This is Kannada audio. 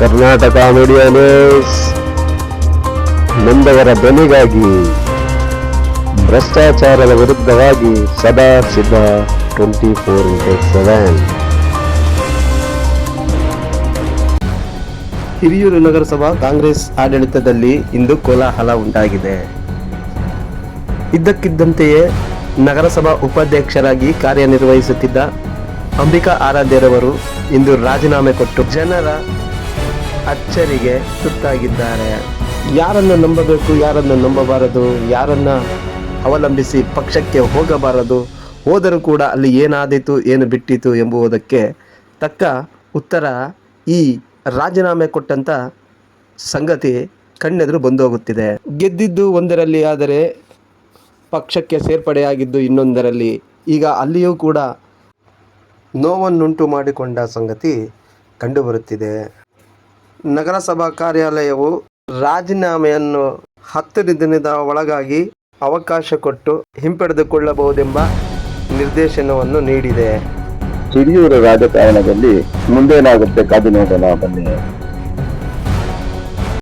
ಕರ್ನಾಟಕ ಮೀಡಿಯಾ ನ್ಯೂಸ್ ನೊಂದವರ ಧ್ವನಿಗಾಗಿ, ಭ್ರಷ್ಟಾಚಾರದ ವಿರುದ್ಧವಾಗಿ ಸದಾ ಸಿದ್ಧ 24x7. ಹಿರಿಯೂರು ನಗರಸಭಾ ಕಾಂಗ್ರೆಸ್ ಆಡಳಿತದಲ್ಲಿ ಇಂದು ಕೋಲಾಹಲ ಉಂಟಾಗಿದೆ. ಇದ್ದಕ್ಕಿದ್ದಂತೆಯೇ ನಗರಸಭಾ ಉಪಾಧ್ಯಕ್ಷರಾಗಿ ಕಾರ್ಯನಿರ್ವಹಿಸುತ್ತಿದ್ದ ಅಂಬಿಕಾ ಆರಾಧ್ಯರವರು ಇಂದು ರಾಜೀನಾಮೆ ಕೊಟ್ಟು ಜನರ ಅಚ್ಚರಿಗೆ ತುತ್ತಾಗಿದ್ದಾರೆ. ಯಾರನ್ನು ನಂಬಬೇಕು, ಯಾರನ್ನು ನಂಬಬಾರದು, ಯಾರನ್ನ ಅವಲಂಬಿಸಿ ಪಕ್ಷಕ್ಕೆ ಹೋಗಬಾರದು, ಹೋದರೂ ಕೂಡ ಅಲ್ಲಿ ಏನಾದೀತು ಏನು ಬಿಟ್ಟಿತು ಎಂಬುದಕ್ಕೆ ತಕ್ಕ ಉತ್ತರ ಈ ರಾಜೀನಾಮೆ ಕೊಟ್ಟಂಥ ಸಂಗತಿ ಕಣ್ಣೆದುರು ಬಂದು ಹೋಗುತ್ತಿದೆ. ಗೆದ್ದಿದ್ದು ಒಂದರಲ್ಲಿ, ಆದರೆ ಪಕ್ಷಕ್ಕೆ ಸೇರ್ಪಡೆಯಾಗಿದ್ದು ಇನ್ನೊಂದರಲ್ಲಿ. ಈಗ ಅಲ್ಲಿಯೂ ಕೂಡ ನೋವನ್ನುಂಟು ಮಾಡಿಕೊಂಡ ಸಂಗತಿ ಕಂಡುಬರುತ್ತಿದೆ. ನಗರಸಭಾ ಕಾರ್ಯಾಲಯವು ರಾಜೀನಾಮೆಯನ್ನು 10 ದಿನದ ಒಳಗಾಗಿ ಅವಕಾಶ ಕೊಟ್ಟು ಹಿಂಪಡೆದುಕೊಳ್ಳಬಹುದೆಂಬ ನಿರ್ದೇಶನವನ್ನು ನೀಡಿದೆ. ಹಿರಿಯೂರು ರಾಜಕಾರಣದಲ್ಲಿ ಮುಂದೇನಾಗುತ್ತೆ ಕಾದು ನೋಡೋಣ ಬನ್ನಿ.